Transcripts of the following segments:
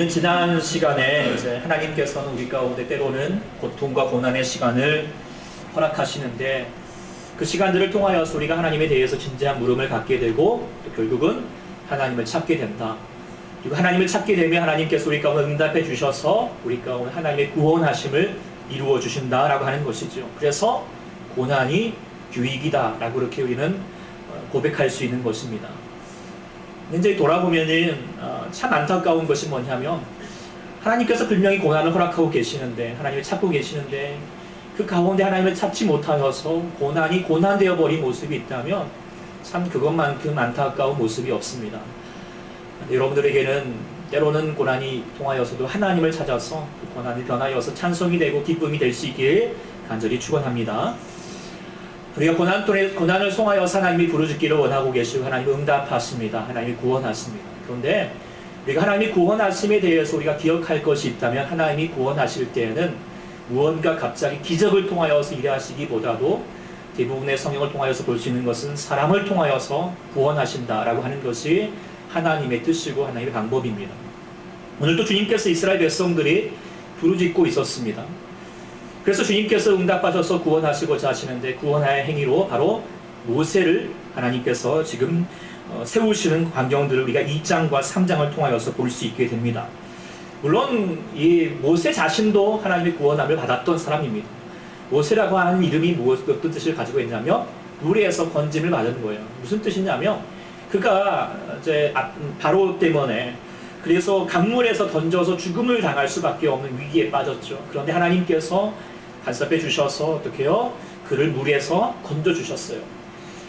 우리는 지난 시간에 이제 하나님께서는 우리 가운데 때로는 고통과 고난의 시간을 허락하시는데 그 시간들을 통하여서 우리가 하나님에 대해서 진지한 물음을 갖게 되고 또 결국은 하나님을 찾게 된다. 그리고 하나님을 찾게 되면 하나님께서 우리 가운데 응답해 주셔서 우리 가운데 하나님의 구원하심을 이루어 주신다라고 하는 것이죠. 그래서 고난이 유익이다라고 이렇게 우리는 고백할 수 있는 것입니다. 이제 돌아보면은 참 안타까운 것이 뭐냐면 하나님께서 분명히 고난을 허락하고 계시는데 하나님을 찾고 계시는데 그 가운데 하나님을 찾지 못하여서 고난이 고난되어 버린 모습이 있다면 참 그것만큼 안타까운 모습이 없습니다. 여러분들에게는 때로는 고난이 통하여서도 하나님을 찾아서 그 고난이 변하여서 찬송이 되고 기쁨이 될 수 있길 간절히 축원합니다. 우리가 고난을 통하여서 하나님이 부르짖기를 원하고 계시고 하나님이 응답하십니다. 하나님이 구원하십니다. 그런데 우리가 하나님이 구원하심에 대해서 우리가 기억할 것이 있다면 하나님이 구원하실 때에는 무언가 갑자기 기적을 통하여서 일하시기보다도 대부분의 성경을 통하여서 볼 수 있는 것은 사람을 통하여서 구원하신다라고 하는 것이 하나님의 뜻이고 하나님의 방법입니다. 오늘도 주님께서 이스라엘 백성들이 부르짖고 있었습니다. 그래서 주님께서 응답하셔서 구원하시고자 하시는데 구원의 행위로 바로 모세를 하나님께서 지금 세우시는 광경들을 우리가 2장과 3장을 통하여서 볼 수 있게 됩니다. 물론 이 모세 자신도 하나님의 구원함을 받았던 사람입니다. 모세라고 하는 이름이 어떤 뜻을 가지고 있냐면 물에서 건짐을 받은 거예요. 무슨 뜻이냐면 그가 이제 바로 때문에 그래서 강물에서 던져서 죽음을 당할 수밖에 없는 위기에 빠졌죠. 그런데 하나님께서 간섭해 주셔서 어떻게요? 그를 물에서 건져 주셨어요.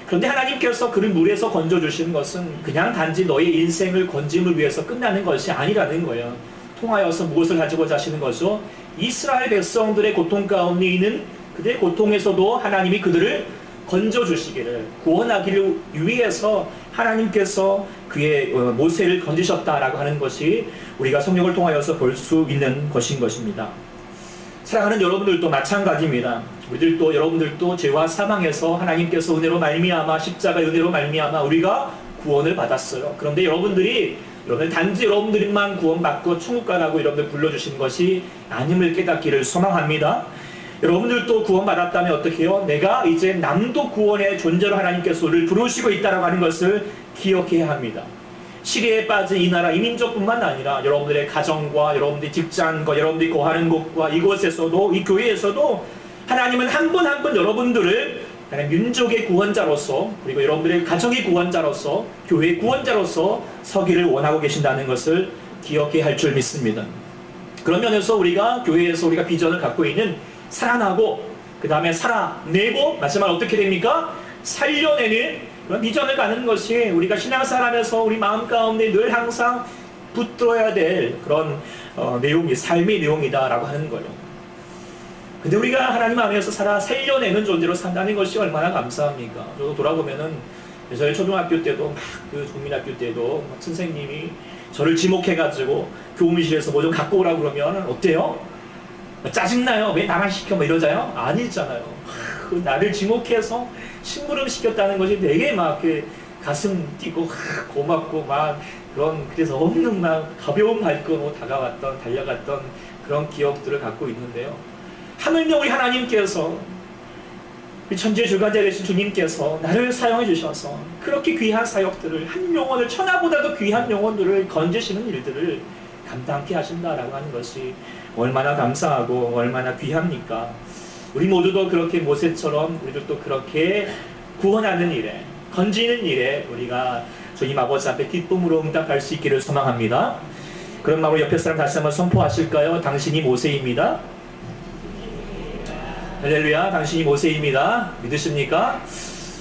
그런데 하나님께서 그를 물에서 건져 주시는 것은 그냥 단지 너의 인생을 건짐을 위해서 끝나는 것이 아니라는 거예요. 통하여서 무엇을 가지고자 하시는 것이죠? 이스라엘 백성들의 고통 가운데 있는 그들의 고통에서도 하나님이 그들을 건져 주시기를 구원하기를 위해서 하나님께서 그의 모세를 건지셨다라고 하는 것이 우리가 성경을 통하여서 볼 수 있는 것인 것입니다. 사랑하는 여러분들도 마찬가지입니다. 우리들도 여러분들도 죄와 사망에서 하나님께서 은혜로 말미암아 십자가 은혜로 말미암아 우리가 구원을 받았어요. 그런데 여러분들 단지 여러분들만 구원받고 천국 가라고 여러분들 불러주신 것이 아님을 깨닫기를 소망합니다. 여러분들도 구원받았다면 어떻게 해요? 내가 이제 남도 구원의 존재로 하나님께서 우리를 부르시고 있다라고 하는 것을 기억해야 합니다. 시리에 빠진 이 나라 이민족뿐만 아니라 여러분들의 가정과 여러분들의 직장과 여러분들이 거하는 곳과 이곳에서도 이 교회에서도 하나님은 한 분 한 분 여러분들을 민족의 구원자로서 그리고 여러분들의 가정의 구원자로서 교회의 구원자로서 서기를 원하고 계신다는 것을 기억해야 할 줄 믿습니다. 그런 면에서 우리가 교회에서 우리가 비전을 갖고 있는 살아나고 그 다음에 살아내고 마지막으로 어떻게 됩니까? 살려내는 그런 비전을 갖는 것이 우리가 신앙생활하면서 우리 마음 가운데 늘 항상 붙들어야 될 그런 내용이 삶의 내용이다라고 하는 거예요. 근데 우리가 하나님 안에서 살려내는 존재로 산다는 것이 얼마나 감사합니까? 저도 돌아보면은 예전에 초등학교 때도 막 그 국민학교 때도 선생님이 저를 지목해가지고 교무실에서 뭐 좀 갖고 오라고 그러면 어때요? 짜증나요? 왜 나만 시켜? 뭐 이러잖아요? 아니잖아요. 나를 지목해서 심부름 시켰다는 것이 되게 막 가슴 뛰고 고맙고 막 그런 그래서 없는 막 가벼운 발걸음으로 달려갔던 그런 기억들을 갖고 있는데요. 하물며 우리 하나님께서 우리 천지의 주관자 되신 주님께서 나를 사용해 주셔서 그렇게 귀한 사역들을 한 영혼을 천하보다도 귀한 영혼들을 건지시는 일들을 감당케 하신다라고 하는 것이 얼마나 감사하고 얼마나 귀합니까? 우리 모두도 그렇게 모세처럼 우리들도 그렇게 구원하는 일에 건지는 일에 우리가 주님 아버지 앞에 기쁨으로 응답할 수 있기를 소망합니다. 그런 마음으로 옆에 사람 다시 한번 선포하실까요? 당신이 모세입니다. 할렐루야, 당신이 모세입니다. 믿으십니까?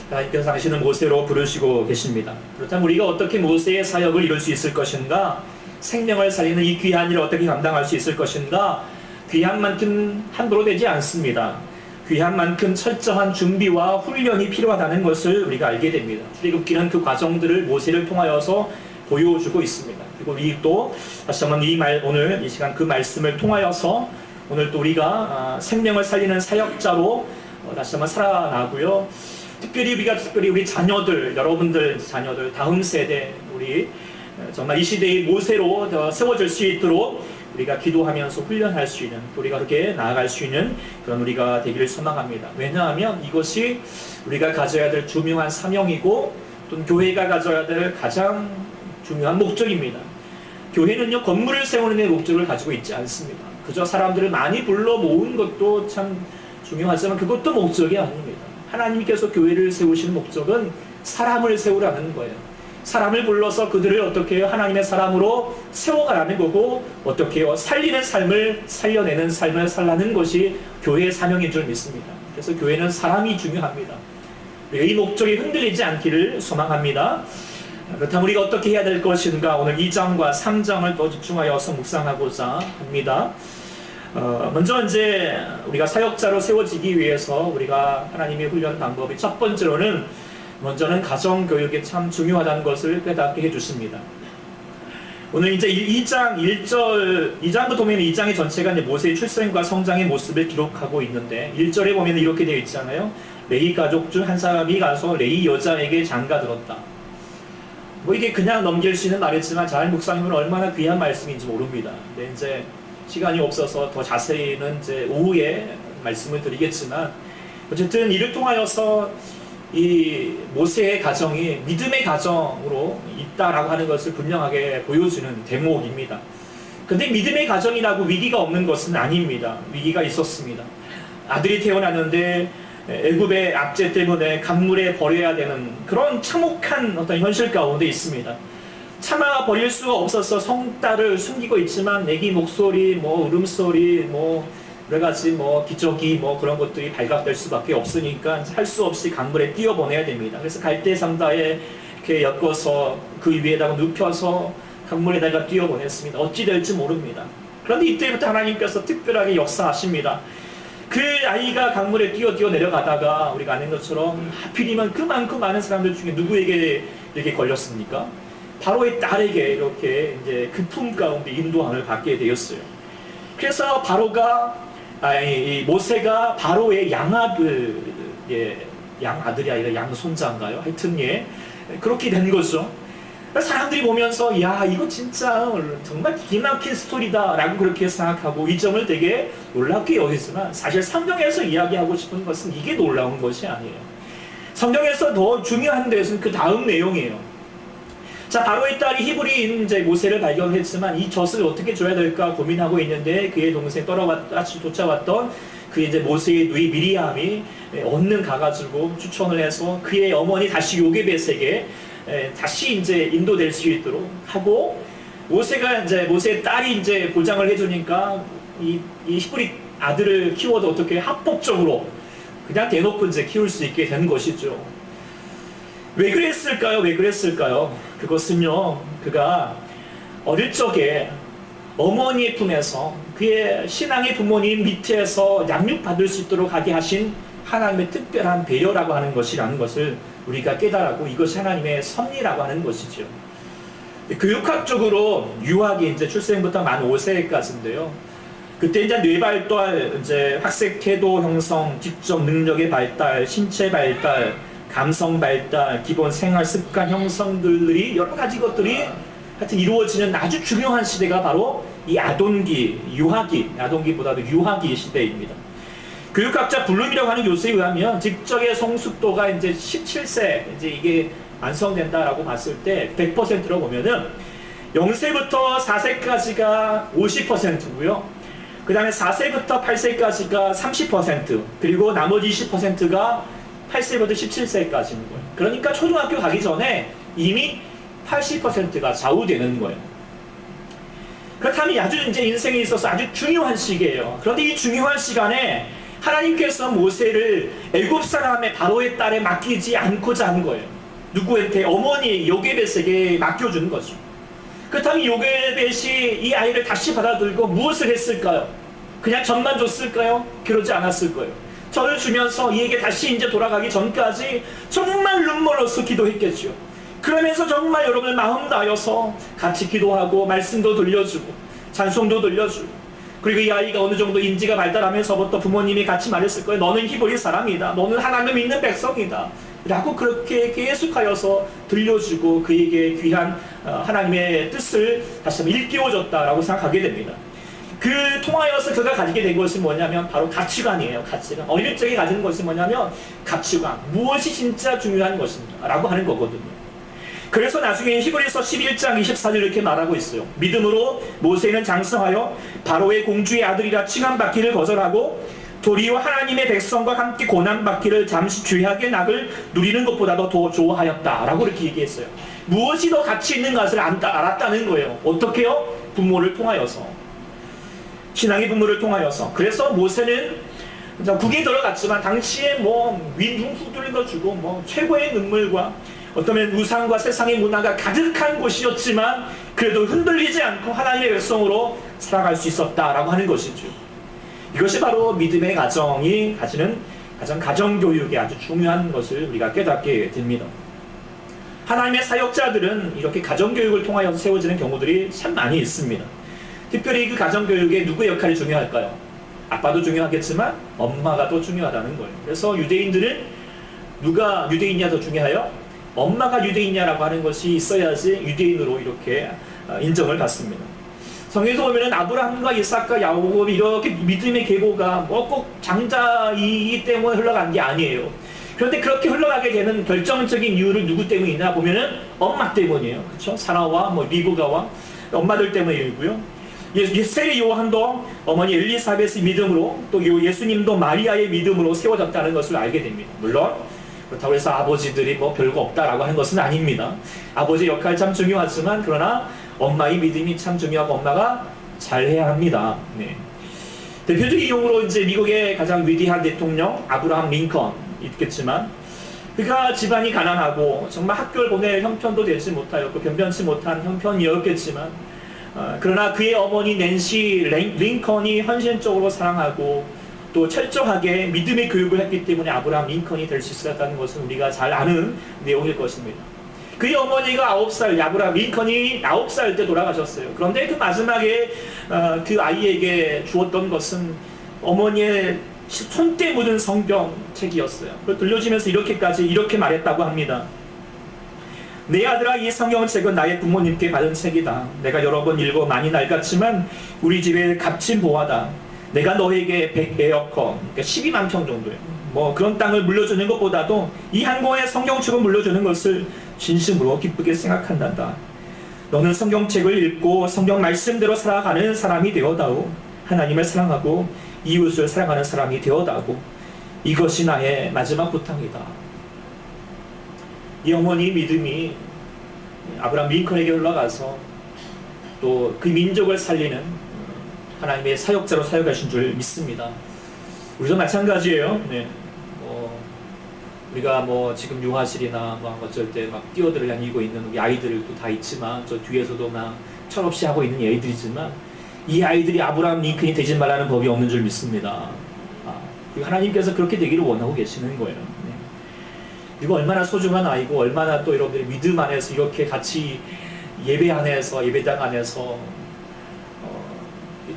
하나님께서 당신을 모세로 부르시고 계십니다. 그렇다면 우리가 어떻게 모세의 사역을 이룰 수 있을 것인가? 생명을 살리는 이 귀한 일을 어떻게 감당할 수 있을 것인가? 귀한 만큼 함부로 되지 않습니다. 귀한 만큼 철저한 준비와 훈련이 필요하다는 것을 우리가 알게 됩니다. 출애굽기는 그 과정들을 모세를 통하여서 보여주고 있습니다. 그리고 우리 또 다시 한번 오늘 이 시간 그 말씀을 통하여서 오늘 또 우리가 생명을 살리는 사역자로 다시 한번 살아나고요. 특별히 우리 자녀들, 여러분들 자녀들, 다음 세대 우리 정말 이 시대의 모세로 더 세워질 수 있도록 우리가 기도하면서 훈련할 수 있는, 우리가 그렇게 나아갈 수 있는 그런 우리가 되기를 소망합니다. 왜냐하면 이것이 우리가 가져야 될 중요한 사명이고 또 교회가 가져야 될 가장 중요한 목적입니다. 교회는요, 건물을 세우는 데 목적을 가지고 있지 않습니다. 그저 사람들을 많이 불러 모은 것도 참 중요하지만 그것도 목적이 아닙니다. 하나님께서 교회를 세우시는 목적은 사람을 세우라는 거예요. 사람을 불러서 그들을 어떻게 해요? 하나님의 사람으로 세워가라는 거고, 어떻게 해요? 살리는 삶을, 살려내는 삶을 살라는 것이 교회의 사명인 줄 믿습니다. 그래서 교회는 사람이 중요합니다. 이 목적이 흔들리지 않기를 소망합니다. 그렇다면 우리가 어떻게 해야 될 것인가? 오늘 2장과 3장을 또 집중하여서 묵상하고자 합니다. 먼저 이제 우리가 사역자로 세워지기 위해서 우리가 하나님의 훈련 방법이 첫 번째로는 먼저는 가정교육이 참 중요하다는 것을 깨닫게 해주십니다. 오늘 이제 2장 1절, 2장부터 보면 2장의 전체가 이제 모세의 출생과 성장의 모습을 기록하고 있는데 1절에 보면 이렇게 되어 있잖아요. 레위 가족 중 한 사람이 가서 레위 여자에게 장가들었다. 뭐 이게 그냥 넘길 수 있는 말이지만 잘 묵상하면 얼마나 귀한 말씀인지 모릅니다. 근데 이제 시간이 없어서 더 자세히는 이제 오후에 말씀을 드리겠지만 어쨌든 이를 통하여서 이 모세의 가정이 믿음의 가정으로 있다라고 하는 것을 분명하게 보여주는 대목입니다. 근데 믿음의 가정이라고 위기가 없는 것은 아닙니다. 위기가 있었습니다. 아들이 태어났는데 애굽의 압제 때문에 강물에 버려야 되는 그런 참혹한 어떤 현실 가운데 있습니다. 차마 버릴 수가 없어서 성딸을 숨기고 있지만 애기 목소리, 뭐 울음소리, 뭐 여러 가지 뭐 기저귀 뭐 그런 것들이 발각될 수밖에 없으니까 할 수 없이 강물에 뛰어보내야 됩니다. 그래서 갈대상다에 이렇게 엮어서 그 위에다가 눕혀서 강물에다가 뛰어보냈습니다. 어찌 될지 모릅니다. 그런데 이때부터 하나님께서 특별하게 역사하십니다. 그 아이가 강물에 뛰어 내려가다가 우리가 아는 것처럼 하필이면 그만큼 많은 사람들 중에 누구에게 이렇게 걸렸습니까? 바로의 딸에게 이렇게 이제 그 품 가운데 인도함을 받게 되었어요. 그래서 모세가 바로의 양아들이 아니라 양손자인가요? 하여튼 그렇게 된 거죠. 사람들이 보면서 야 이거 진짜 정말 기막힌 스토리다 라고 그렇게 생각하고 이 점을 되게 놀랍게 여기지만 사실 성경에서 이야기하고 싶은 것은 이게 놀라운 것이 아니에요. 성경에서 더 중요한 것은 그 다음 내용이에요. 자, 바로의 딸이 히브리인 이제 모세를 발견했지만 이 젖을 어떻게 줘야 될까 고민하고 있는데 그의 동생 쫓아왔던 그 이제 모세의 누이 미리암이 얻는 가가지고 추천을 해서 그의 어머니 다시 요게벳에게 다시 이제 인도될 수 있도록 하고 모세의 딸이 이제 보장을 해주니까 이 히브리 아들을 키워도 어떻게 합법적으로 그냥 대놓고 이제 키울 수 있게 된 것이죠. 왜 그랬을까요? 그것은요, 그가 어릴 적에 어머니의 품에서 그의 신앙의 부모님 밑에서 양육받을 수 있도록 하게 하신 하나님의 특별한 배려라고 하는 것이라는 것을 우리가 깨달았고 이것이 하나님의 섭리라고 하는 것이죠. 교육학적으로 유학이 이제 출생부터 만 5세까지인데요. 그때 이제 뇌 발달, 이제 학습 태도 형성, 직접 능력의 발달, 신체 발달, 감성 발달, 기본 생활 습관 형성들이 여러 가지 것들이 하여튼 이루어지는 아주 중요한 시대가 바로 이 아동기, 아동기보다도 유아기 시대입니다. 교육학자 블룸이라고 하는 교수에 의하면 직접의 성숙도가 이제 17세 이제 이게 완성된다라고 봤을 때 100%로 보면은 0세부터 4세까지가 50%고요. 그 다음에 4세부터 8세까지가 30%, 그리고 나머지 20%가 8세부터 17세까지인 거예요. 그러니까 초등학교 가기 전에 이미 80%가 좌우되는 거예요. 그렇다면 아주 이제 인생에 있어서 아주 중요한 시기예요. 그런데 이 중요한 시간에 하나님께서 모세를 애굽 사람의 바로의 딸에 맡기지 않고자 한 거예요. 누구한테? 어머니 요게벳에게 맡겨준 거죠. 그렇다면 요게벳이 이 아이를 다시 받아들고 무엇을 했을까요? 그냥 젖만 줬을까요? 그러지 않았을 거예요. 젖을 주면서 이에게 다시 이제 돌아가기 전까지 정말 눈물로써 기도했겠죠. 그러면서 정말 여러분을 마음 다여서 같이 기도하고 말씀도 들려주고 찬송도 들려주고, 그리고 이 아이가 어느 정도 인지가 발달하면서부터 부모님이 같이 말했을 거예요. 너는 히브리 사람이다. 너는 하나님을 믿는 백성이다. 라고 그렇게 계속하여서 들려주고 그에게 귀한 하나님의 뜻을 다시 한번 일깨워줬다라고 생각하게 됩니다. 그 통하여서 그가 가지게 된 것이 뭐냐면 바로 가치관이에요. 가치관. 어릴 적에 가지는 것이 뭐냐면 가치관. 무엇이 진짜 중요한 것인가 라고 하는 거거든요. 그래서 나중에 히브리서 11장 24절 이렇게 말하고 있어요. 믿음으로 모세는 장성하여 바로의 공주의 아들이라 칭함받기를 거절하고 도리어 하나님의 백성과 함께 고난받기를 잠시 죄악의 낙을 누리는 것보다도 더 좋아하였다 라고 이렇게 얘기했어요. 무엇이 더 가치 있는 것을 알았다는 거예요. 어떻게요? 부모를 통하여서, 신앙의 부모를 통하여서. 그래서 모세는 국에 들어갔지만 당시에 뭐 윈둥 뚫려주고 뭐 최고의 눈물과 어쩌면 우상과 세상의 문화가 가득한 곳이었지만 그래도 흔들리지 않고 하나님의 백성으로 살아갈 수 있었다라고 하는 것이죠. 이것이 바로 믿음의 가정이 가지는 가정교육의 아주 중요한 것을 우리가 깨닫게 됩니다. 하나님의 사역자들은 이렇게 가정교육을 통하여 세워지는 경우들이 참 많이 있습니다. 특별히 그 가정교육에 누구의 역할이 중요할까요? 아빠도 중요하겠지만 엄마가 더 중요하다는 거예요. 그래서 유대인들은 누가 유대인이냐 더 중요해요? 엄마가 유대인이냐라고 하는 것이 있어야지 유대인으로 이렇게 인정을 받습니다. 성경에서 보면은 아브라함과 이삭과 야곱이 이렇게 믿음의 계보가 뭐 꼭 장자이기 때문에 흘러간 게 아니에요. 그런데 그렇게 흘러가게 되는 결정적인 이유를 누구 때문이냐 보면은 엄마 때문이에요. 그렇죠? 사라와 뭐 리브가와 엄마들 때문이고요. 세례 요한도 어머니 엘리사벳의 믿음으로 또 예수님도 마리아의 믿음으로 세워졌다는 것을 알게 됩니다. 물론 그렇다고 해서 아버지들이 뭐 별거 없다라고 하는 것은 아닙니다. 아버지 역할 참 중요하지만 그러나 엄마의 믿음이 참 중요하고 엄마가 잘해야 합니다. 네. 대표적인 용어로 이제 미국의 가장 위대한 대통령 아브라함 링컨 있겠지만 그가 집안이 가난하고 정말 학교를 보낼 형편도 되지 못하였고 변변치 못한 형편이었겠지만 그러나 그의 어머니 낸시 링컨이 헌신적으로 사랑하고 또 철저하게 믿음의 교육을 했기 때문에 아브라함 링컨이 될 수 있었다는 것은 우리가 잘 아는 내용일 것입니다. 그의 어머니가 9살, 아브라함 링컨이 9살 때 돌아가셨어요. 그런데 그 마지막에 그 아이에게 주었던 것은 어머니의 손때 묻은 성경책이었어요. 그걸 들려주면서 이렇게 말했다고 합니다. 내 아들아, 이 성경책은 나의 부모님께 받은 책이다. 내가 여러 번 읽어 많이 낡았지만 우리 집에 값진 보화다. 내가 너에게 100에어컨, 그러니까 12만 평 정도예요. 뭐 그런 땅을 물려주는 것보다도 이 한 권의 성경책을 물려주는 것을 진심으로 기쁘게 생각한단다. 너는 성경책을 읽고 성경 말씀대로 살아가는 사람이 되어다오. 하나님을 사랑하고 이웃을 사랑하는 사람이 되어다오. 이것이 나의 마지막 부탁이다. 이 어머니 믿음이 아브라함 링컨에게 올라가서 또 그 민족을 살리는 하나님의 사역자로 사역하신 줄 믿습니다. 우리도 마찬가지예요. 네. 우리가 뭐 지금 유아실이나 뭐 어쩔 때 막 뛰어들어 다니고 있는 우리 아이들도 다 있지만 저 뒤에서도 막 철없이 하고 있는 아이들이지만 이 아이들이 아브라함 링컨이 되지 말라는 법이 없는 줄 믿습니다. 그리고 하나님께서 그렇게 되기를 원하고 계시는 거예요. 네. 그리고 얼마나 소중한 아이고 얼마나 또 여러분들이 믿음 안에서 이렇게 같이 예배 안에서 예배당 안에서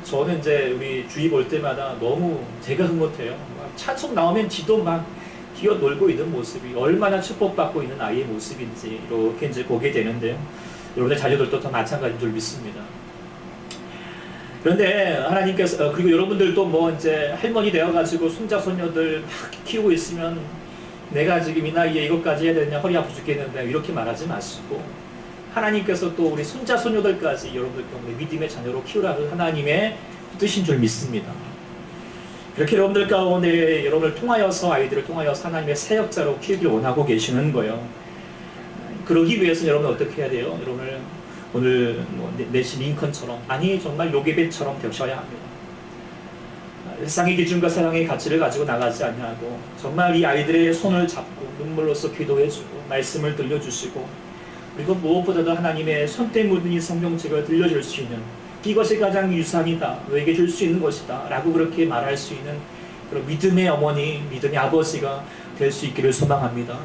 저는 이제 우리 주위 볼 때마다 너무 제가 흐뭇해요. 찬송 나오면 지도 막 뛰어놀고 있는 모습이 얼마나 축복받고 있는 아이의 모습인지 이렇게 이제 보게 되는데요. 여러분들 자녀들도 다 마찬가지인 줄 믿습니다. 그런데 하나님께서 그리고 여러분들도 뭐 이제 할머니 되어가지고 손자 손녀들 막 키우고 있으면 내가 지금 이 나이에 이것까지 해야 되냐 허리 아프 죽겠는데 이렇게 말하지 마시고 하나님께서 또 우리 손자 손녀들까지 여러분들 믿음의 자녀로 키우라는 하나님의 뜻인 줄 믿습니다. 이렇게 여러분들 가운데 여러분을 통하여서 아이들을 통하여서 하나님의 사역자로 키우기를 원하고 계시는 거예요. 그러기 위해서는 여러분 어떻게 해야 돼요? 여러분을 오늘 뭐 내시 링컨처럼 아니 정말 요게벳처럼 되셔야 합니다. 세상의 기준과 사랑의 가치를 가지고 나가지 않냐고 정말 이 아이들의 손을 잡고 눈물로써 기도해주고 말씀을 들려주시고 그리고 무엇보다도 하나님의 손때 묻은 이 성경책을 들려줄 수 있는 이것이 가장 유산이다. 너에게 줄 수 있는 것이다. 라고 그렇게 말할 수 있는 그런 믿음의 어머니, 믿음의 아버지가 될 수 있기를 소망합니다.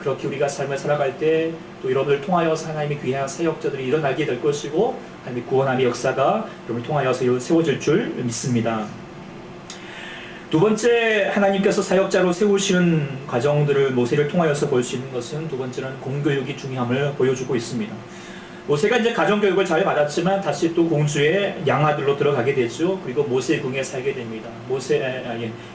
그렇게 우리가 삶을 살아갈 때 또 여러분을 통하여서 하나님의 귀한 사역자들이 일어나게 될 것이고 하나님의 구원함의 역사가 여러분을 통하여서 세워질 줄 믿습니다. 두 번째 하나님께서 사역자로 세우시는 과정들을 모세를 통하여서 볼 수 있는 것은 두 번째는 공교육이 중요함을 보여주고 있습니다. 모세가 이제 가정교육을 잘 받았지만 다시 또 공주의 양아들로 들어가게 되죠. 그리고 모세의 궁에 살게 됩니다.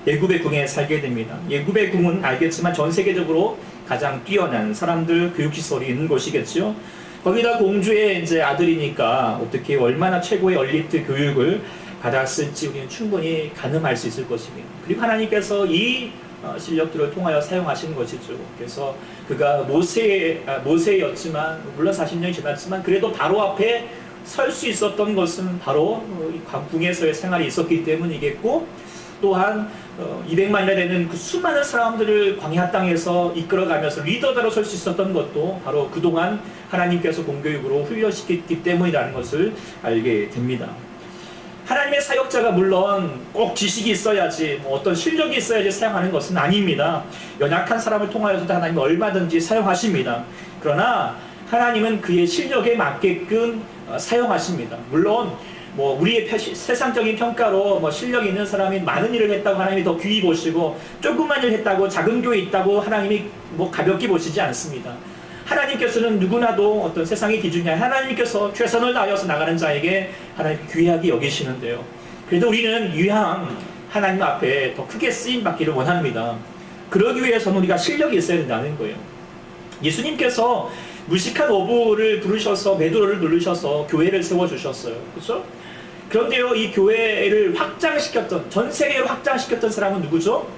예굽의 궁에 살게 됩니다. 예굽의 궁은 알겠지만 전 세계적으로 가장 뛰어난 사람들 교육시설이 있는 곳이겠죠. 거기다 공주의 이제 아들이니까 어떻게 얼마나 최고의 엘리트 교육을 받았을지 우리는 충분히 가늠할 수 있을 것입니다. 그리고 하나님께서 이 실력들을 통하여 사용하시는 것이죠. 그래서 그가 모세였지만 물론 40년이 지났지만 그래도 바로 앞에 설 수 있었던 것은 바로 궁에서의 생활이 있었기 때문이겠고, 또한 200만이나 되는 그 수많은 사람들을 광야 땅에서 이끌어가면서 리더자로 설 수 있었던 것도 바로 그동안 하나님께서 공교육으로 훈련시켰기 때문이라는 것을 알게 됩니다. 하나님의 사역자가 물론 꼭 지식이 있어야지, 어떤 실력이 있어야지 사용하는 것은 아닙니다. 연약한 사람을 통하여서도 하나님은 얼마든지 사용하십니다. 그러나 하나님은 그의 실력에 맞게끔 사용하십니다. 물론 우리의 세상적인 평가로 실력 있는 사람이 많은 일을 했다고 하나님이 더 귀히 보시고, 조그만 일 했다고 작은 교회 있다고 하나님이 가볍게 보시지 않습니다. 하나님께서는 누구나도 어떤 세상의 기준이 아니라 하나님께서 최선을 다하여서 나가는 자에게 하나님 귀하게 여기시는데요. 그래도 우리는 유향 하나님 앞에 더 크게 쓰임 받기를 원합니다. 그러기 위해서는 우리가 실력이 있어야 된다는 거예요. 예수님께서 무식한 어부를 부르셔서 매도를 누르셔서 교회를 세워주셨어요. 그렇죠? 그런데요, 이 교회를 확장시켰던, 전 세계로 확장시켰던 사람은 누구죠?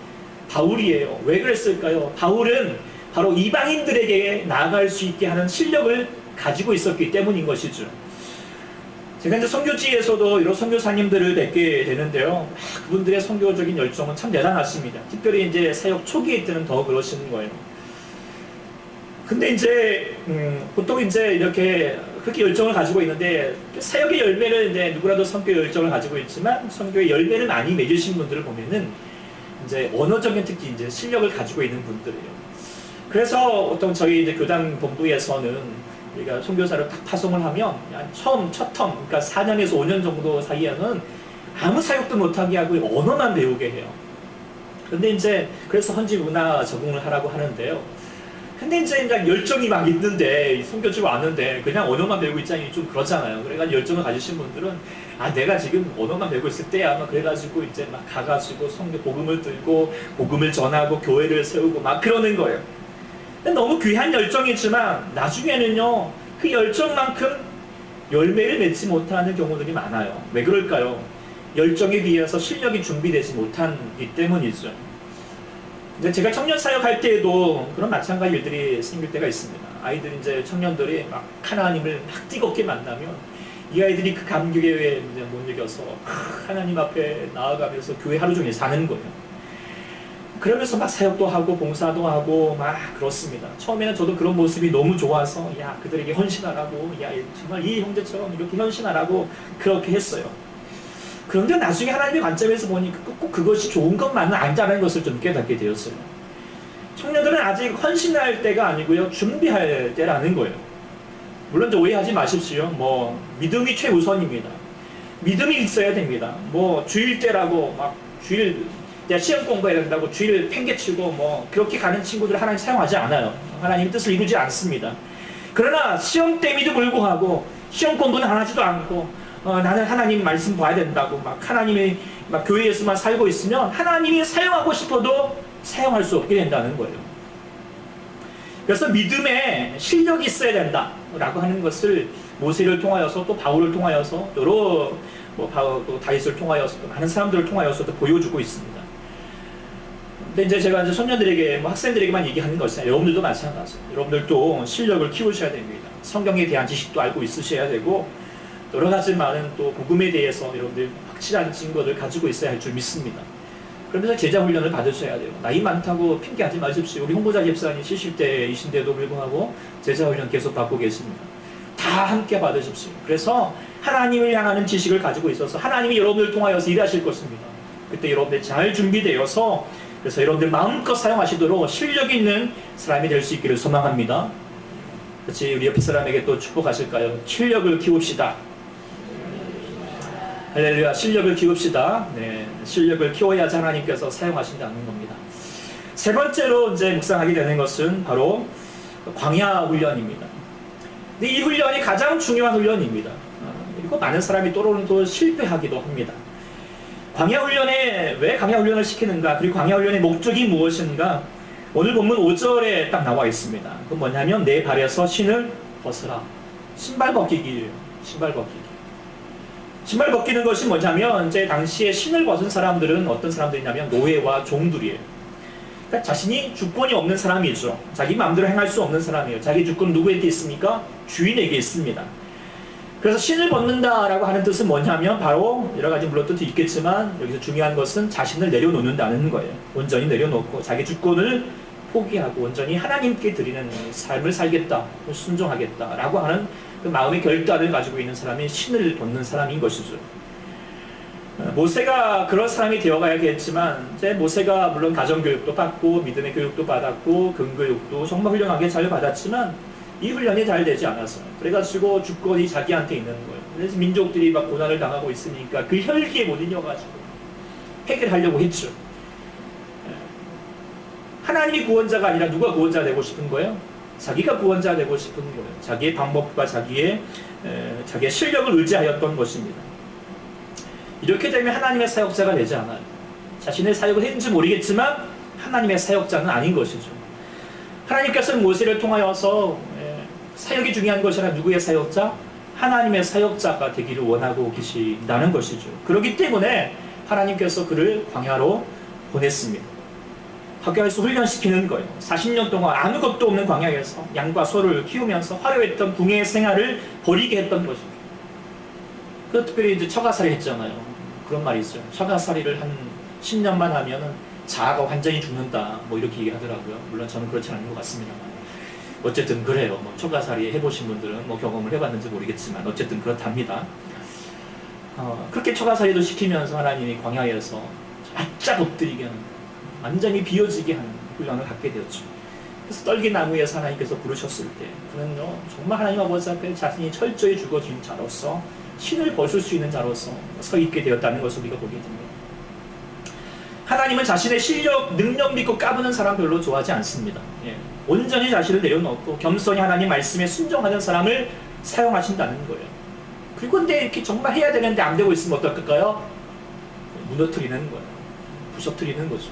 바울이에요. 왜 그랬을까요? 바울은 바로 이방인들에게 나아갈 수 있게 하는 실력을 가지고 있었기 때문인 것이죠. 제가 이제 선교지에서도 이런 선교사님들을 뵙게 되는데요. 그분들의 선교적인 열정은 참 대단하십니다. 특별히 이제 사역 초기에 때는 더 그러시는 거예요. 근데 이제 보통 이제 이렇게 그렇게 열정을 가지고 있는데, 사역의 열매를 이제 누구라도 선교의 열정을 가지고 있지만 선교의 열매를 많이 맺으신 분들을 보면은 이제 언어적인 특히 이제 실력을 가지고 있는 분들이에요. 그래서 어떤 저희 이제 교단 본부에서는 우리가 선교사를 딱 파송을 하면 첫 텀, 그러니까 4년에서 5년 정도 사이에는 아무 사역도 못하게 하고 언어만 배우게 해요. 근데 이제 그래서 현지 문화 적응을 하라고 하는데요. 근데 이제 열정이 막 있는데 선교지가 왔는데 그냥 언어만 배우고 있자니 좀 그렇잖아요. 그래가지고 열정을 가지신 분들은 내가 지금 언어만 배우고 있을 때야 막 그래가지고 이제 막 가가지고 선교 복음을 들고 복음을 전하고 교회를 세우고 막 그러는 거예요. 너무 귀한 열정이지만 나중에는요, 그 열정만큼 열매를 맺지 못하는 경우들이 많아요. 왜 그럴까요? 열정에 비해서 실력이 준비되지 못하기 때문이죠. 근데 제가 청년 사역할 때에도 그런 마찬가지 일들이 생길 때가 있습니다. 아이들이 이제 청년들이 막 하나님을 막 뜨겁게 만나면 이 아이들이 그 감격에 못 이겨서 하나님 앞에 나아가면서 교회 하루 종일 사는 거예요. 그러면서 막 사역도 하고 봉사도 하고 막 그렇습니다. 처음에는 저도 그런 모습이 너무 좋아서 그들에게 헌신하라고, 정말 이 형제처럼 이렇게 헌신하라고 그렇게 했어요. 그런데 나중에 하나님의 관점에서 보니까 꼭 그것이 좋은 것만은 아니다라는 것을 좀 깨닫게 되었어요. 청년들은 아직 헌신할 때가 아니고요, 준비할 때라는 거예요. 물론 오해하지 마십시오. 믿음이 최우선입니다. 믿음이 있어야 됩니다. 주일 때라고 막 주일 시험 공부해야 된다고 주일 팽개치고 그렇게 가는 친구들 하나님 사용하지 않아요. 하나님 뜻을 이루지 않습니다. 그러나 시험 때임에도 불구하고 시험 공부는 안 하지도 않고 나는 하나님 말씀 봐야 된다고 막 하나님의 교회에서만 살고 있으면 하나님이 사용하고 싶어도 사용할 수 없게 된다는 거예요. 그래서 믿음에 실력이 있어야 된다라고 하는 것을 모세를 통하여서 또 바울을 통하여서 여러 또 다윗을 통하여서 또 많은 사람들을 통하여서도 보여주고 있습니다. 근데 이제 제가 청년들에게 학생들에게만 얘기하는 것이 아니라 여러분들도 마찬가지예요. 여러분들도 실력을 키우셔야 됩니다. 성경에 대한 지식도 알고 있으셔야 되고 여러 가지 많은 또 복음에 대해서 여러분들 확실한 증거를 가지고 있어야 할 줄 믿습니다. 그러면서 제자 훈련을 받으셔야 돼요. 나이 많다고 핑계하지 마십시오. 우리 홍보자 집사님 70대이신데도 불구하고 제자 훈련 계속 받고 계십니다. 다 함께 받으십시오. 그래서 하나님을 향하는 지식을 가지고 있어서 하나님이 여러분을 통하여서 일하실 것입니다. 그때 여러분들 잘 준비되어서 그래서 여러분들 마음껏 사용하시도록 실력 있는 사람이 될 수 있기를 소망합니다. 같이 우리 옆에 사람에게 또 축복하실까요? 실력을 키웁시다. 할렐루야. 실력을 키웁시다. 네, 실력을 키워야지 하나님께서 사용하신다는 겁니다. 세 번째로 이제 묵상하게 되는 것은 바로 광야 훈련입니다. 근데 이 훈련이 가장 중요한 훈련입니다. 그리고 많은 사람이 또는 또 실패하기도 합니다. 광야 훈련에 왜 광야 훈련을 시키는가? 그리고 광야 훈련의 목적이 무엇인가? 오늘 본문 5절에 딱 나와 있습니다. 그건 뭐냐면 내 발에서 신을 벗으라. 신발 벗기기예요. 신발 벗기기. 신발 벗기는 것이 뭐냐면 이제 당시에 신을 벗은 사람들은 어떤 사람들이냐면 노예와 종들이에요. 그러니까 자신이 주권이 없는 사람이죠. 자기 마음대로 행할 수 없는 사람이에요. 자기 주권은 누구에게 있습니까? 주인에게 있습니다. 그래서 신을 벗는다라고 하는 뜻은 뭐냐면 바로 여러 가지 물론 뜻이 있겠지만 여기서 중요한 것은 자신을 내려놓는다는 거예요. 온전히 내려놓고 자기 주권을 포기하고 온전히 하나님께 드리는 삶을 살겠다, 순종하겠다라고 하는 그 마음의 결단을 가지고 있는 사람이 신을 벗는 사람인 것이죠. 모세가 그런 사람이 되어가야겠지만 이제 모세가 물론 가정교육도 받고 믿음의 교육도 받았고 근교육도 정말 훌륭하게 잘 받았지만 이 훈련이 잘 되지 않았어요. 그래가지고 주권이 자기한테 있는 거예요. 그래서 민족들이 막 고난을 당하고 있으니까 그 혈기에 못 이겨가지고 해결하려고 했죠. 하나님이 구원자가 아니라 누가 구원자 되고 싶은 거예요? 자기가 구원자 되고 싶은 거예요. 자기의 방법과 자기의 실력을 의지하였던 것입니다. 이렇게 되면 하나님의 사역자가 되지 않아요. 자신의 사역을 했는지 모르겠지만 하나님의 사역자는 아닌 것이죠. 하나님께서는 모세를 통하여서 사역이 중요한 것이 아니라 누구의 사역자? 하나님의 사역자가 되기를 원하고 계신다는 것이죠. 그렇기 때문에 하나님께서 그를 광야로 보냈습니다. 광야에서 훈련시키는 거예요. 40년 동안 아무것도 없는 광야에서 양과 소를 키우면서 화려했던 궁의 생활을 버리게 했던 것입니다. 그 특별히 이제 처가살이 했잖아요. 그런 말이 있어요. 처가살이를 한 10년만 하면은 자아가 완전히 죽는다. 뭐 이렇게 얘기하더라고요. 물론 저는 그렇지 않은 것 같습니다만. 어쨌든 그래요. 뭐 처가살이 해보신 분들은 뭐 경험을 해봤는지 모르겠지만 어쨌든 그렇답니다. 그렇게 처가살이도 시키면서 하나님이 광야에서 바짝 엎드리게 하는, 완전히 비어지게 하는 훈련을 갖게 되었죠. 그래서 떨기나무에서 하나님께서 부르셨을 때 그는요 정말 하나님 아버지 앞에 자신이 철저히 죽어진 자로서 신을 벗을 수 있는 자로서 서 있게 되었다는 것을 우리가 보게 됩니다. 하나님은 자신의 실력, 능력 믿고 까부는 사람 별로 좋아하지 않습니다. 온전히 자신을 내려놓고 겸손히 하나님 말씀에 순종하는 사람을 사용하신다는 거예요. 그리고 근데 이렇게 정말 해야 되는데 안 되고 있으면 어떨까요? 무너뜨리는 거예요. 부서뜨리는 거죠.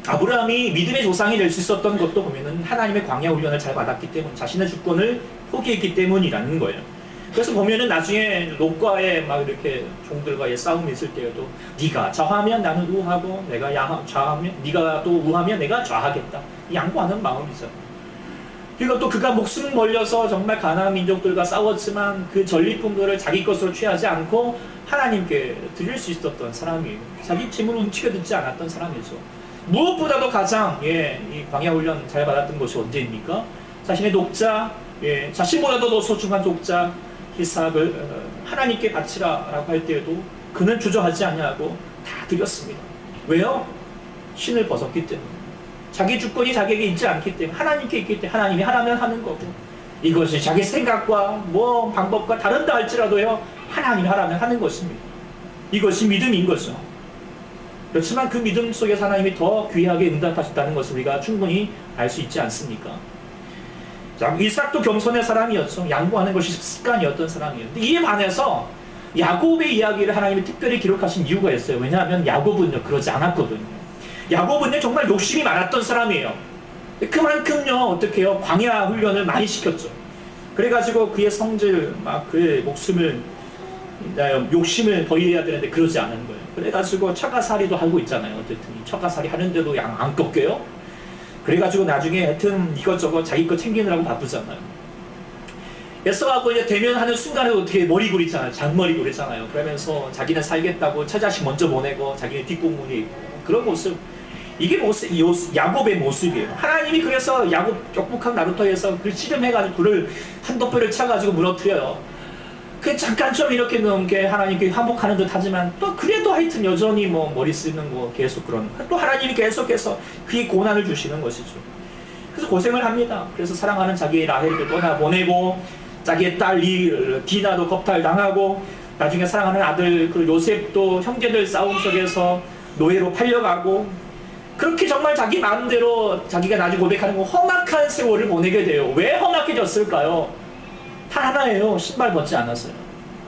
아브라함이 믿음의 조상이 될 수 있었던 것도 보면은 하나님의 광야 훈련을 잘 받았기 때문, 자신의 주권을 포기했기 때문이라는 거예요. 그래서 보면은 나중에 롯과의 막 이렇게 종들과의 싸움이 있을 때에도 네가 좌하면 나는 우하고 내가 좌하면 네가 또 우하면 내가 좌하겠다. 양보하는 마음이죠. 그리고 또 그가 목숨 걸려서 정말 가나안 민족들과 싸웠지만 그 전리품들을 자기 것으로 취하지 않고 하나님께 드릴 수 있었던 사람이에요. 자기 짐을 움츠려듣지 않았던 사람이죠. 무엇보다도 가장 이 광야 훈련 잘 받았던 것이 언제입니까? 자신의 독자, 자신보다도 더 소중한 독자 이삭을 하나님께 바치라라고 할 때에도 그는 주저하지 아니하고 다 드렸습니다. 왜요? 신을 벗었기 때문에. 자기 주권이 자기에게 있지 않기 때문에, 하나님께 있기 때문에 하나님이 하라면 하는 거고, 이것이 자기 생각과 뭐 방법과 다른다 할지라도요 하나님이 하라면 하는 것입니다. 이것이 믿음인 거죠. 그렇지만 그 믿음 속에서 하나님이 더 귀하게 응답하셨다는 것을 우리가 충분히 알 수 있지 않습니까? 자, 이삭도 겸손의 사람이었죠. 양보하는 것이 습관이었던 사람이에요. 근데 이에 반해서 야곱의 이야기를 하나님이 특별히 기록하신 이유가 있어요. 왜냐하면 야곱은요 그러지 않았거든요. 야곱은요 정말 욕심이 많았던 사람이에요. 그만큼요 어떻게 해요? 광야 훈련을 많이 시켰죠. 그래가지고 그의 성질, 막 그의 목숨을 욕심을 버려야 되는데 그러지 않은 거예요. 그래가지고 처가살이도 하고 있잖아요. 어쨌든 처가살이 하는데도 양 안 꺾여요. 그래가지고 나중에 하여튼 이것저것 자기 거 챙기느라고 바쁘잖아요. 에서하고 이제 대면하는 순간에 어떻게 머리 굴리잖아요. 잔머리 굴리잖아요. 그러면서 자기는 살겠다고 처자식 먼저 보내고 자기는 뒷공문이 있고 그런 모습. 이게 야곱의 모습이에요. 하나님이 그래서 야곱 역북한 나루터에서 그 씨름해가지고 그를 한도 뼈를 차가지고 무너뜨려요. 그 잠깐 좀 이렇게 넘게 하나님께 환복하는 듯 하지만 또 그래도 하여튼 여전히 뭐 머리 쓰는 거 계속 그런 또 하나님이 계속해서 그의 고난을 주시는 것이죠. 그래서 고생을 합니다. 그래서 사랑하는 자기의 라헬을 떠나보내고 자기의 딸 디나도 겁탈당하고 나중에 사랑하는 아들 그 요셉도 형제들 싸움 속에서 노예로 팔려가고, 그렇게 정말 자기 마음대로 자기가 나중에 고백하는 거 험악한 세월을 보내게 돼요. 왜 험악해졌을까요? 단 하나예요. 신발 벗지 않았어요.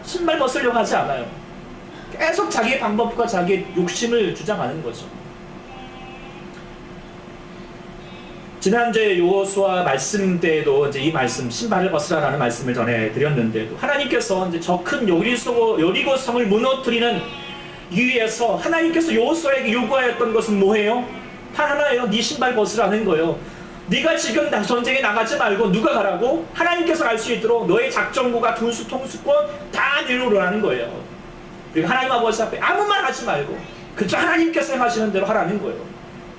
신발 벗으려고 하지 않아요. 계속 자기의 방법과 자기의 욕심을 주장하는 거죠. 지난주에 여호수아 말씀 때에도 이제 이 말씀, 신발을 벗으라라는 말씀을 전해드렸는데도, 하나님께서 이제 저 큰 여리고 성을 무너뜨리는 이유에서 하나님께서 여호수아에게 요구하였던 것은 뭐예요? 단 하나예요. 네 신발 벗으라는 거예요. 네가 지금 전쟁에 나가지 말고 누가 가라고? 하나님께서 갈 수 있도록 너의 작정구가 군수 통수권 다 내려오라는 거예요. 그리고 하나님 아버지 앞에 아무 말 하지 말고 그저 하나님께서 하시는 대로 하라는 거예요.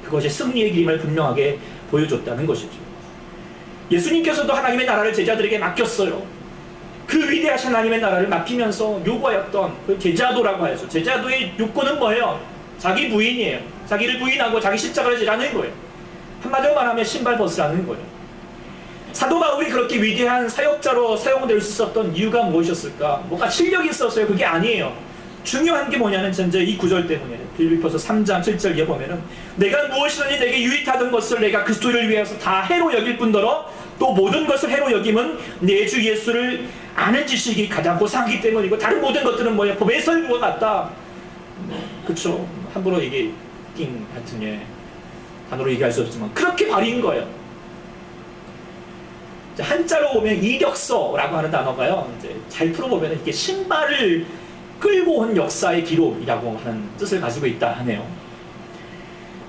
그것이 승리의 길임을 분명하게 보여줬다는 것이죠. 예수님께서도 하나님의 나라를 제자들에게 맡겼어요. 그 위대하신 하나님의 나라를 맡기면서 요구하였던 그 제자도라고 하죠. 제자도의 요건은 뭐예요? 자기 부인이에요. 자기를 부인하고 자기 십자가를 지라는 거예요. 한마디로 말하면 신발 벗으라는 거예요. 사도 바울이 그렇게 위대한 사역자로 사용될 수 있었던 이유가 무엇이었을까? 뭔가 실력이 있었어요? 그게 아니에요. 중요한 게 뭐냐는 전제 이 구절 때문에 빌립보서 3장 7절에 보면은 내가 무엇이든지 내게 유익하던 것을 내가 그리스도를 위해서 다 해로 여길 뿐더러 또 모든 것을 해로 여김은 내 주 예수를 아는 지식이 가장 고상하기 때문이고, 다른 모든 것들은 뭐예요? 법의 설부와 같다. 그쵸? 함부로 이게 띵 같은 예 단어로 얘기할 수 없지만 그렇게 발인 거예요. 한자로 보면 이력서라고 하는 단어가요, 이제 잘 풀어보면 이게 신발을 끌고 온 역사의 기록이라고 하는 뜻을 가지고 있다 하네요.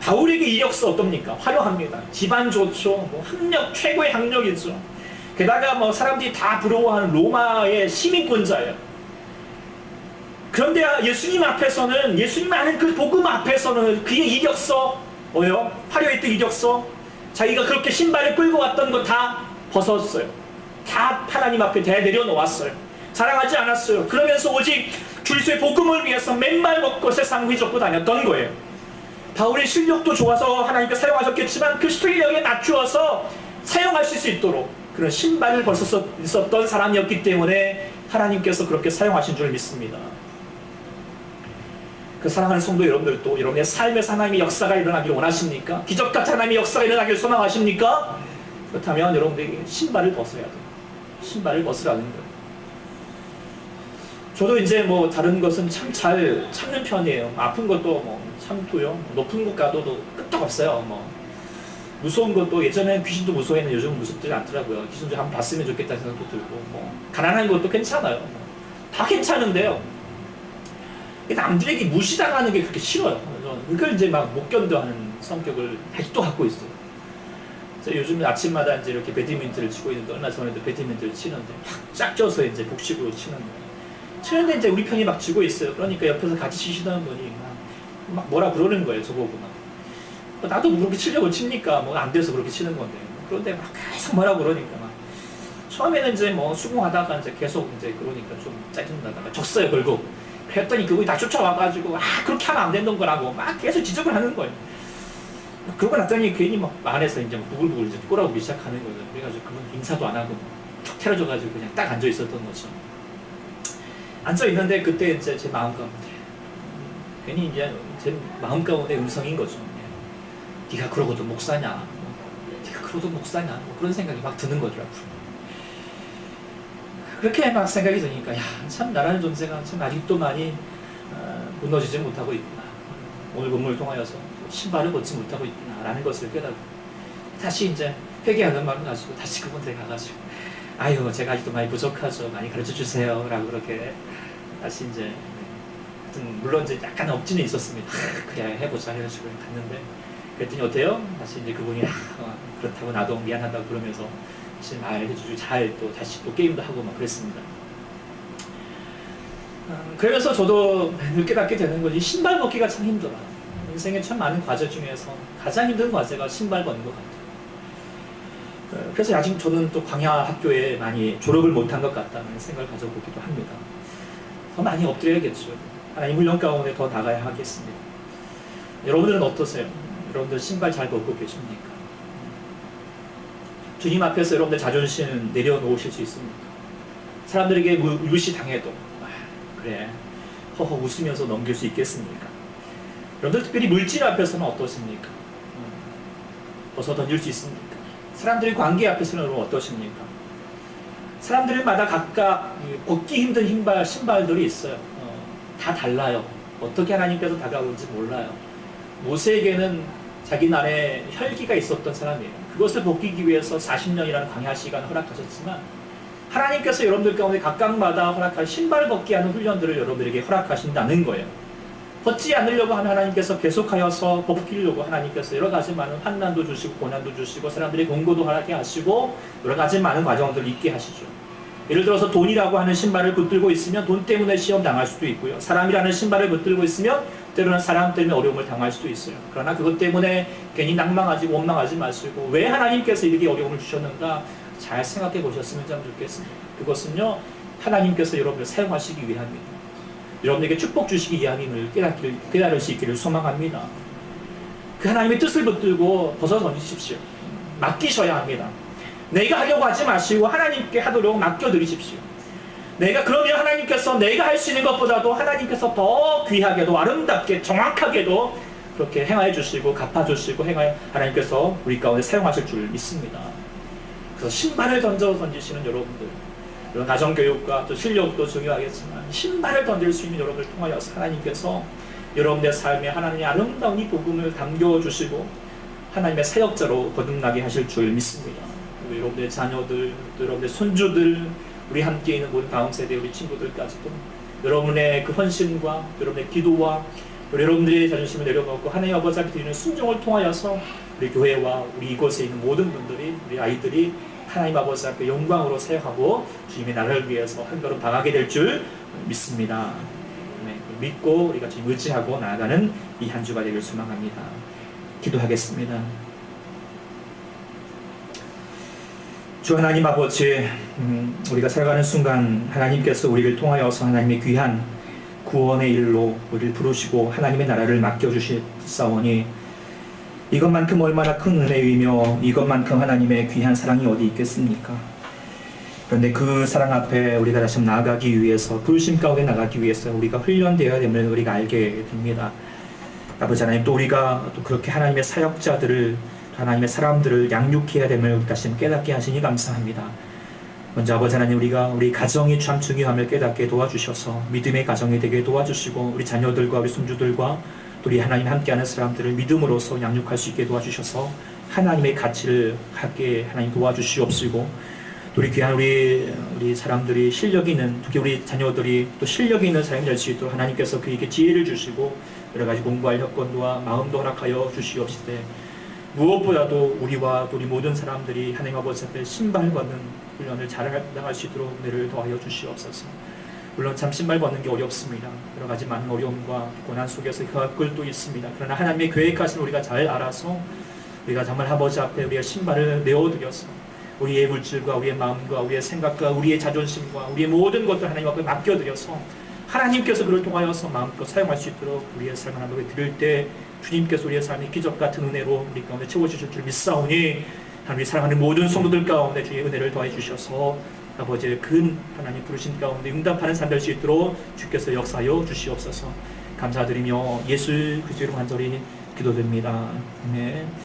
바울에게 이력서 어떻습니까? 화려합니다. 집안 좋죠. 뭐 학력, 최고의 학력이죠. 게다가 뭐 사람들이 다 부러워하는 로마의 시민권자예요. 그런데 예수님 앞에서는, 예수님 아는 그 복음 앞에서는 그의 이력서, 뭐요? 화려했던 이력서, 자기가 그렇게 신발을 끌고 왔던 거 다 벗었어요. 다 하나님 앞에 내려놓았어요. 자랑하지 않았어요. 그러면서 오직 그리스도의 복음을 위해서 맨발 벗고 세상 휘젓고 다녔던 거예요. 바울의 실력도 좋아서 하나님께 사용하셨겠지만 그 실력에 낮추어서 사용하실 수 있도록 그런 신발을 벗었던 사람이었기 때문에 하나님께서 그렇게 사용하신 줄 믿습니다. 그 사랑하는 성도 여러분들도 여러분의 삶에서 하나님의 역사가 일어나기를 원하십니까? 기적같은 하나님의 역사가 일어나기를 소망하십니까? 그렇다면 여러분들에게 신발을 벗어야 돼요. 신발을 벗으라는 거예요. 저도 이제 뭐 다른 것은 참 잘 참는 편이에요. 아픈 것도 뭐 참고요. 높은 곳 가도 끄떡 없어요. 뭐 무서운 것도, 예전엔 귀신도 무서워했는데 요즘은 무섭지 않더라고요. 귀신 좀 한번 봤으면 좋겠다는 생각도 들고, 뭐 가난한 것도 괜찮아요. 다 괜찮은데요. 남들에게 무시당하는 게 그렇게 싫어요. 그걸 이제 막 못 견뎌하는 성격을 아직도 갖고 있어요. 그래서 요즘 아침마다 이제 이렇게 배드민턴을 치고 있는데, 얼마 전에도 배드민턴을 치는데 확 짝져서 이제 복식으로 치는 거예요. 치는데 이제 우리 편이 막 지고 있어요. 그러니까 옆에서 같이 치시던 분이 막 뭐라 그러는 거예요, 저보고 막. 나도 그렇게 치려고 칩니까? 뭐 안 돼서 그렇게 치는 건데. 그런데 막 계속 뭐라 그러니까 막. 처음에는 이제 뭐 수긍하다가 이제 계속 이제 그러니까 좀 짜증나다가 졌어요, 결국. 그랬더니 그분이 다 쫓아와가지고 그렇게 하면 안 되는 거라고 막 계속 지적을 하는 거예요. 그러고 났더니 괜히 막 안에서 이제 막 부글부글 이제 꼬라보기 시작하는 거예요. 그래가지고 그분 인사도 안 하고 툭 테러져가지고 그냥 딱 앉아 있었던 거죠. 앉아 있는데 그때 이제 제 마음 가운데 괜히 이제 제 마음 가운데 음성인 거죠. 네가 그러고도 목사냐? 네가 그러고도 목사냐? 뭐 그런 생각이 막 드는 거더라고요. 그렇게 막 생각이 드니까, 야, 참 나라는 존재가 참 아직도 많이 무너지지 못하고 있구나. 오늘 본문을 통하여서 신발을 벗지 못하고 있구나 라는 것을 깨닫고, 다시 이제 회개하는 마음을 가지고 다시 그분한테 가가지고, 아유, 제가 아직도 많이 부족하죠. 많이 가르쳐 주세요. 라고 그렇게 다시 이제, 물론 이제 약간 억지는 있었습니다. 그래, 해보자 해가지고 갔는데, 그랬더니 어때요? 다시 이제 그분이 그렇다고 나도 미안하다고 그러면서 말해주고 잘 또 다시 또 게임도 하고 막 그랬습니다. 그러면서 저도 깨닫게 되는 거지, 신발 벗기가 참 힘들어. 인생에 참 많은 과제 중에서 가장 힘든 과제가 신발 벗는 것 같아요. 그래서 아직 저는 또 광야 학교에 많이 졸업을 못한 것 같다는 생각을 가져보기도 합니다. 더 많이 엎드려야겠죠. 하나님 훈련 가운데 더 나가야 하겠습니다. 여러분들은 어떠세요? 여러분들 신발 잘 벗고 계십니까? 주님 앞에서 여러분들 자존심 내려놓으실 수 있습니까? 사람들에게 무시당해도 그래 허허 웃으면서 넘길 수 있겠습니까? 여러분들 특별히 물질 앞에서는 어떠십니까? 벗어 던질 수 있습니까? 사람들의 관계 앞에서는 어떠십니까? 사람들마다 각각 벗기 힘든 신발들이 있어요. 다 달라요. 어떻게 하나님께서 다가올지 몰라요. 모세에게는 자기 날에 혈기가 있었던 사람이에요. 그것을 벗기기 위해서 40년이라는 광야 시간을 허락하셨지만 하나님께서 여러분들 가운데 각각마다 허락할 신발 벗기 하는 훈련들을 여러분들에게 허락하신다는 거예요. 벗지 않으려고 하는 하나님께서 계속하여서 벗기려고 하나님께서 여러 가지 많은 환난도 주시고 고난도 주시고 사람들의 공고도 하게 하시고 여러 가지 많은 과정들을 있게 하시죠. 예를 들어서 돈이라고 하는 신발을 붙들고 있으면 돈 때문에 시험 당할 수도 있고요. 사람이라는 신발을 붙들고 있으면 때로는 사람 때문에 어려움을 당할 수도 있어요. 그러나 그것 때문에 괜히 낭망하지 원망하지 마시고 왜 하나님께서 이렇게 어려움을 주셨는가 잘 생각해 보셨으면 참 좋겠습니다. 그것은요 하나님께서 여러분을 사용하시기 위함입니다. 여러분에게 축복 주시기 위함임을 깨달을 수 있기를 소망합니다. 그 하나님의 뜻을 붙들고 벗어 던지십시오. 맡기셔야 합니다. 내가 하려고 하지 마시고 하나님께 하도록 맡겨드리십시오. 그러면 하나님께서 내가 할 수 있는 것보다도 하나님께서 더 귀하게도 아름답게 정확하게도 그렇게 행하여 주시고 갚아주시고 하나님께서 우리 가운데 사용하실 줄 믿습니다. 그래서 신발을 던지시는 여러분들, 이런 가정교육과 또 실력도 중요하겠지만 신발을 던질 수 있는 여러분을 통하여서 하나님께서 여러분의 삶에 하나님의 아름다운 이 복음을 담겨주시고 하나님의 사역자로 거듭나게 하실 줄 믿습니다. 여러분의 자녀들, 여러분의 손주들, 우리 함께 있는 모든 다음 세대 우리 친구들까지도 여러분의 그 헌신과 여러분의 기도와 여러분들의 자존심을 내려놓고 하나님 아버지 앞에 드리는 순종을 통하여서 우리 교회와 우리 이곳에 있는 모든 분들이 우리 아이들이 하나님 아버지 앞에 영광으로 사역하고 주님의 나라를 위해서 한 걸음 당하게 될 줄 믿습니다. 네, 믿고 우리가 지금 의지하고 나아가는 이 한 주가 되길 소망합니다. 기도하겠습니다. 주 하나님 아버지, 우리가 살아가는 순간 하나님께서 우리를 통하여서 하나님의 귀한 구원의 일로 우리를 부르시고 하나님의 나라를 맡겨주셨사오니 이것만큼 얼마나 큰 은혜이며 이것만큼 하나님의 귀한 사랑이 어디 있겠습니까? 그런데 그 사랑 앞에 우리가 다시 나아가기 위해서 부르심 가운데 나가기 위해서 우리가 훈련되어야 됨을 우리가 알게 됩니다. 아버지 하나님, 또 우리가 또 그렇게 하나님의 사역자들을 하나님의 사람들을 양육해야 됨을 다시 깨닫게 하시니 감사합니다. 먼저 아버지 하나님, 우리 가정이 참 중요함을 깨닫게 도와주셔서 믿음의 가정이 되게 도와주시고 우리 자녀들과 우리 손주들과 또 우리 하나님 함께하는 사람들을 믿음으로서 양육할 수 있게 도와주셔서 하나님의 가치를 갖게 하나님 도와주시옵시고 또 우리 귀한 우리 사람들이 실력이 있는, 특히 우리 자녀들이 또 실력이 있는 사람이 될 수 있도록 하나님께서 그에게 지혜를 주시고 여러 가지 공부할 여건과 마음도 허락하여 주시옵시되 무엇보다도 우리와 또 우리 모든 사람들이 하나님 아버지 앞에 신발 벗는 훈련을 잘 나갈 수 있도록 은혜를 더하여 주시옵소서. 물론 참 신발 벗는 게 어렵습니다. 여러 가지 많은 어려움과 고난 속에서 겪을 또 있습니다. 그러나 하나님의 계획하신 우리가 잘 알아서 우리가 정말 아버지 앞에 우리의 신발을 내어드려서 우리의 물질과 우리의 마음과 우리의 생각과 우리의 자존심과 우리의 모든 것들 하나님 앞에 맡겨드려서 하나님께서 그를 통하여서 마음껏 사용할 수 있도록 우리의 삶을 하나님께 드릴 때 주님께서 우리의 삶에 기적 같은 은혜로 우리 가운데 채워주실 줄 믿사오니 하나님 사랑하는 모든 성도들 가운데 주의 은혜를 더해 주셔서 아버지의 큰 하나님 부르신 가운데 응답하는 삶 될 수 있도록 주께서 역사하여 주시옵소서. 감사드리며 예수 그리스도 이름으로 간절히 기도드립니다. 아멘.